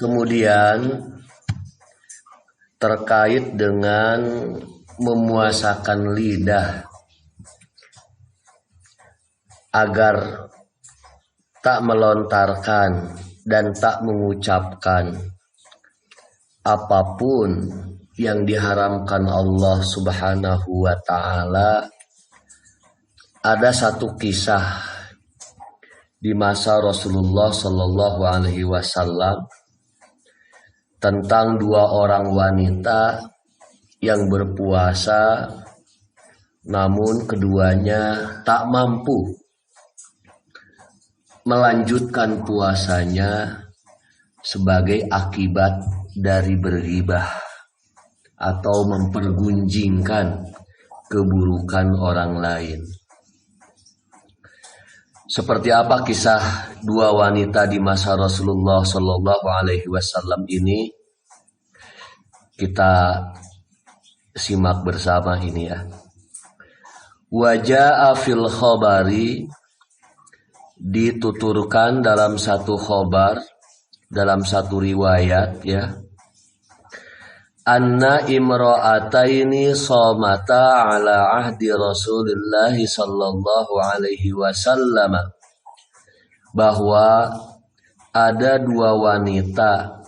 Kemudian terkait dengan memuasakan lidah agar tak melontarkan dan tak mengucapkan apapun yang diharamkan Allah Subhanahu wa ta'ala. Ada satu kisah di masa Rasulullah Sallallahu Alaihi Wasallam tentang dua orang wanita yang berpuasa, namun keduanya tak mampu melanjutkan puasanya sebagai akibat dari berghibah atau mempergunjingkan keburukan orang lain. Seperti apa kisah dua wanita di masa Rasulullah Sallallahu Alaihi Wasallam ini? Kita simak bersama ini ya. Waja'a fil khabari, dituturkan dalam satu khobar, dalam satu riwayat ya. Anna imra'ataini somata ala ahdi Rasulullah sallallahu alaihi wasallam, bahwa ada dua wanita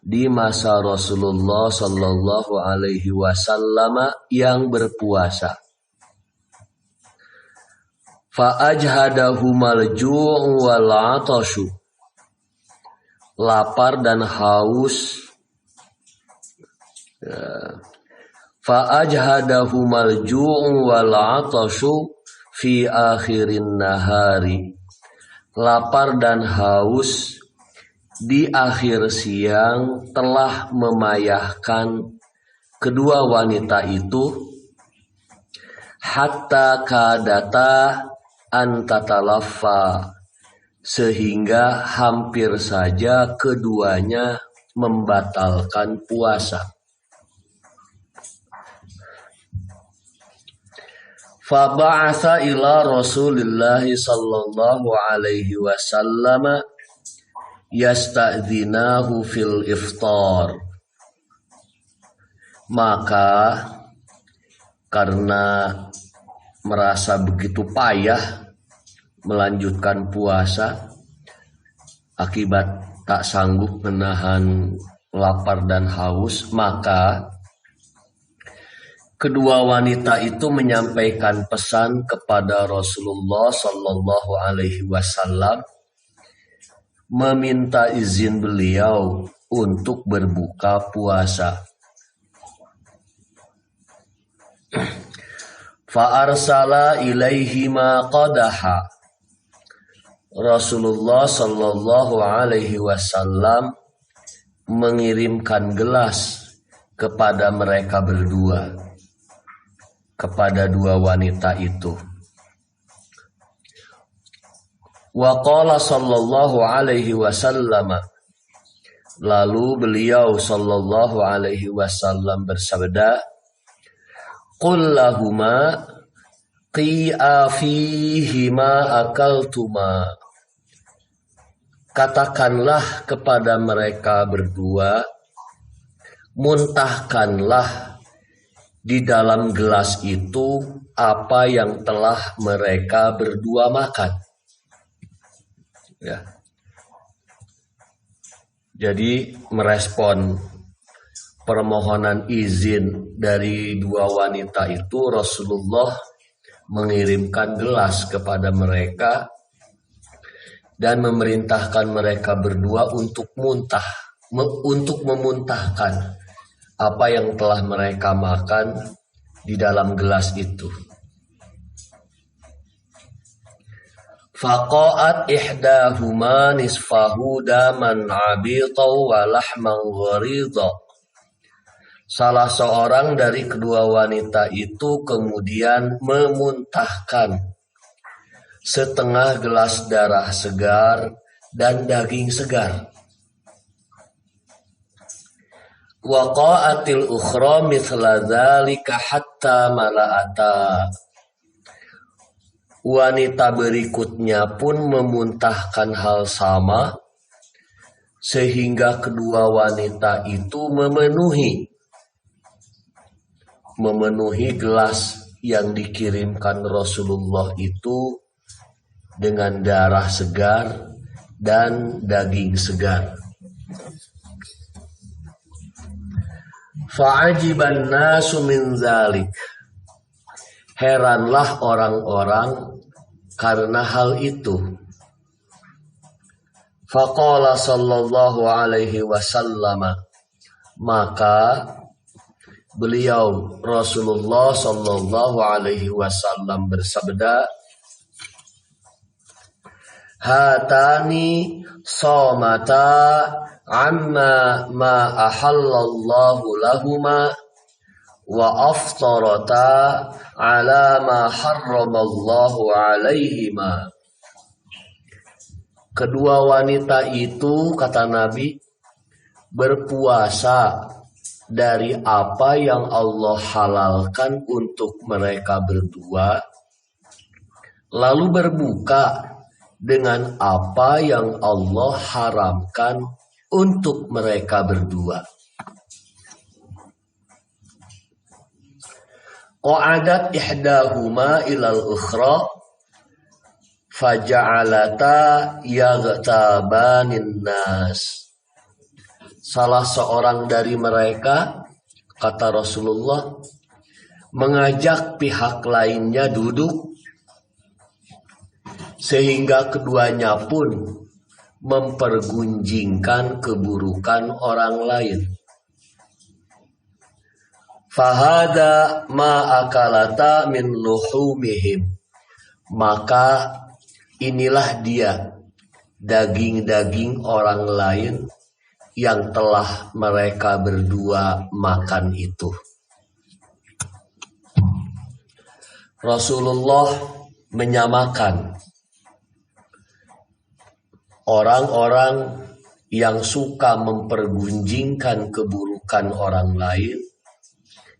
di masa Rasulullah sallallahu alaihi wasallam yang berpuasa. Fa ajhadahumal ju' wal 'atashu, lapar dan haus. Fa ajhadahumal ju' wal 'atashu fi akhirin nahari, lapar dan haus di akhir siang telah memayahkan kedua wanita itu, hatta kadata antatalaffa, sehingga hampir saja keduanya membatalkan puasa. Fa ba'atha ila Rasulillah sallallahu alaihi wasallam yasta'dzinahu fil iftar. Maka karena merasa begitu payah melanjutkan puasa akibat tak sanggup menahan lapar dan haus, maka kedua wanita itu menyampaikan pesan kepada Rasulullah Sallallahu Alaihi Wasallam, meminta izin beliau untuk berbuka puasa. Fa'arsala ilaihima qadaha, Rasulullah Sallallahu Alaihi Wasallam mengirimkan gelas kepada mereka berdua, kepada dua wanita itu. Wa qala sallallahu alaihi wasallam, lalu beliau sallallahu alaihi wasallam bersabda, qul lahuma qi'a fihima akaltuma, katakanlah kepada mereka berdua, muntahkanlah di dalam gelas itu apa yang telah mereka berdua makan. Ya. Jadi merespon permohonan izin dari dua wanita itu, Rasulullah mengirimkan gelas kepada mereka dan memerintahkan mereka berdua untuk memuntahkan apa yang telah mereka makan di dalam gelas itu. Faqa'at ihdahuma nisfahu daman 'abita wa lahman gharida. Salah seorang dari kedua wanita itu kemudian memuntahkan setengah gelas darah segar dan daging segar. Waqa'atil ukhra mithla dzalika hatta mala'ata. Wanita berikutnya pun memuntahkan hal sama sehingga kedua wanita itu memenuhi gelas yang dikirimkan Rasulullah itu dengan darah segar dan daging segar. Fa'ajiban nasu min dzalik. Heranlah orang-orang karena hal itu. Faqala sallallahu alaihi wasallam, maka beliau Rasulullah sallallahu alaihi wasallam bersabda, hatani somata amma ma ahallallahu lahuma wa aftarata ala ma harramallahu alaihima. Kedua wanita itu, kata Nabi, berpuasa dari apa yang Allah halalkan untuk mereka berdua, lalu berbuka dengan apa yang Allah haramkan untuk mereka berdua. Qa'adat ihdahuma ilal ukhra faja'alata yaghtabanin nas. Salah seorang dari mereka, kata Rasulullah, mengajak pihak lainnya duduk, sehingga keduanya pun mempergunjingkan keburukan orang lain. Fahada ma akalata min luhumihim. Maka inilah dia daging-daging orang lain yang telah mereka berdua makan itu. Rasulullah menyamakan orang-orang yang suka mempergunjingkan keburukan orang lain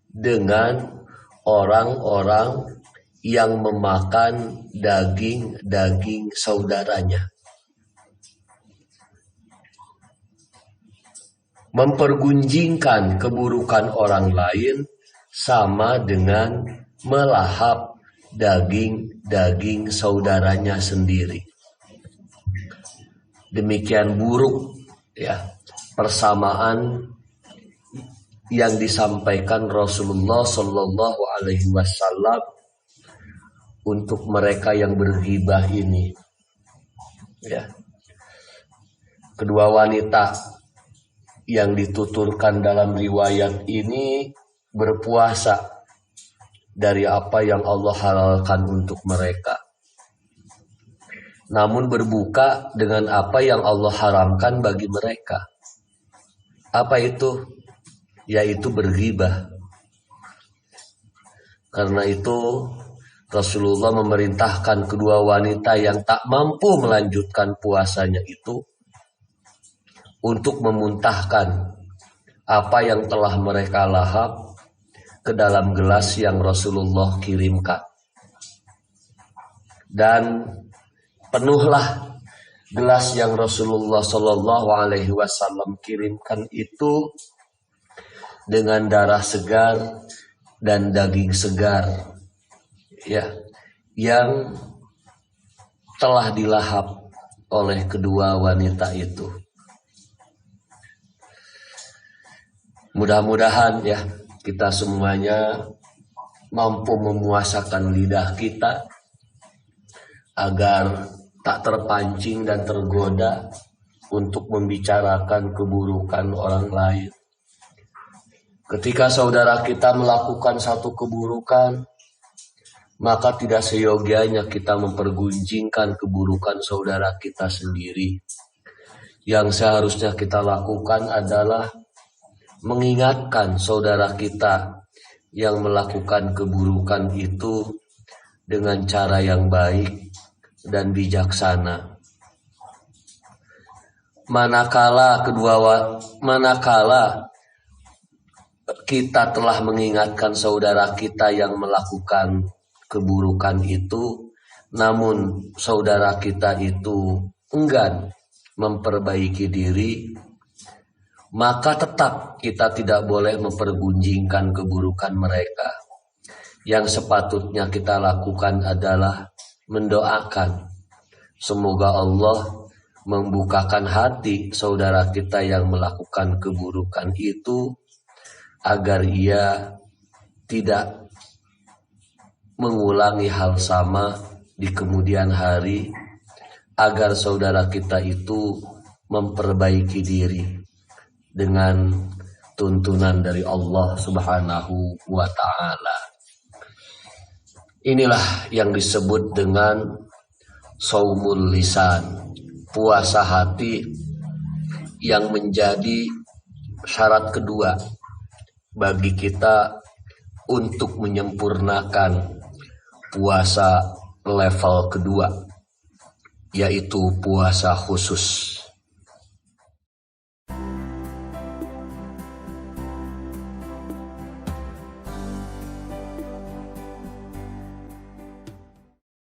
dengan orang-orang yang memakan daging-daging saudaranya. Mempergunjingkan keburukan orang lain sama dengan melahap daging-daging saudaranya sendiri. Demikian buruk ya persamaan yang disampaikan Rasulullah Shallallahu Alaihi Wasallam untuk mereka yang berghibah ini. Ya. Kedua wanita yang dituturkan dalam riwayat ini berpuasa dari apa yang Allah halalkan untuk mereka, namun berbuka dengan apa yang Allah haramkan bagi mereka. Apa itu? Yaitu berghibah. Karena itu Rasulullah memerintahkan kedua wanita yang tak mampu melanjutkan puasanya itu untuk memuntahkan apa yang telah mereka lahap ke dalam gelas yang Rasulullah kirimkan. Dan penuhlah gelas yang Rasulullah Shallallahu Alaihi Wasallam kirimkan itu dengan darah segar dan daging segar, ya, yang telah dilahap oleh kedua wanita itu. Mudah-mudahan ya kita semuanya mampu memuasakan lidah kita agar tak terpancing dan tergoda untuk membicarakan keburukan orang lain. Ketika saudara kita melakukan satu keburukan, maka tidak seyogianya kita mempergunjingkan keburukan saudara kita sendiri. Yang seharusnya kita lakukan adalah mengingatkan saudara kita yang melakukan keburukan itu dengan cara yang baik dan bijaksana. Manakala kita telah mengingatkan saudara kita yang melakukan keburukan itu, namun saudara kita itu enggan memperbaiki diri, maka tetap kita tidak boleh mempergunjingkan keburukan mereka. Yang sepatutnya kita lakukan adalah mendoakan semoga Allah membukakan hati saudara kita yang melakukan keburukan itu agar ia tidak mengulangi hal sama di kemudian hari, agar saudara kita itu memperbaiki diri dengan tuntunan dari Allah Subhanahu wa ta'ala. Inilah yang disebut dengan saumul lisan, puasa hati, yang menjadi syarat kedua bagi kita untuk menyempurnakan puasa level kedua, yaitu puasa khusus.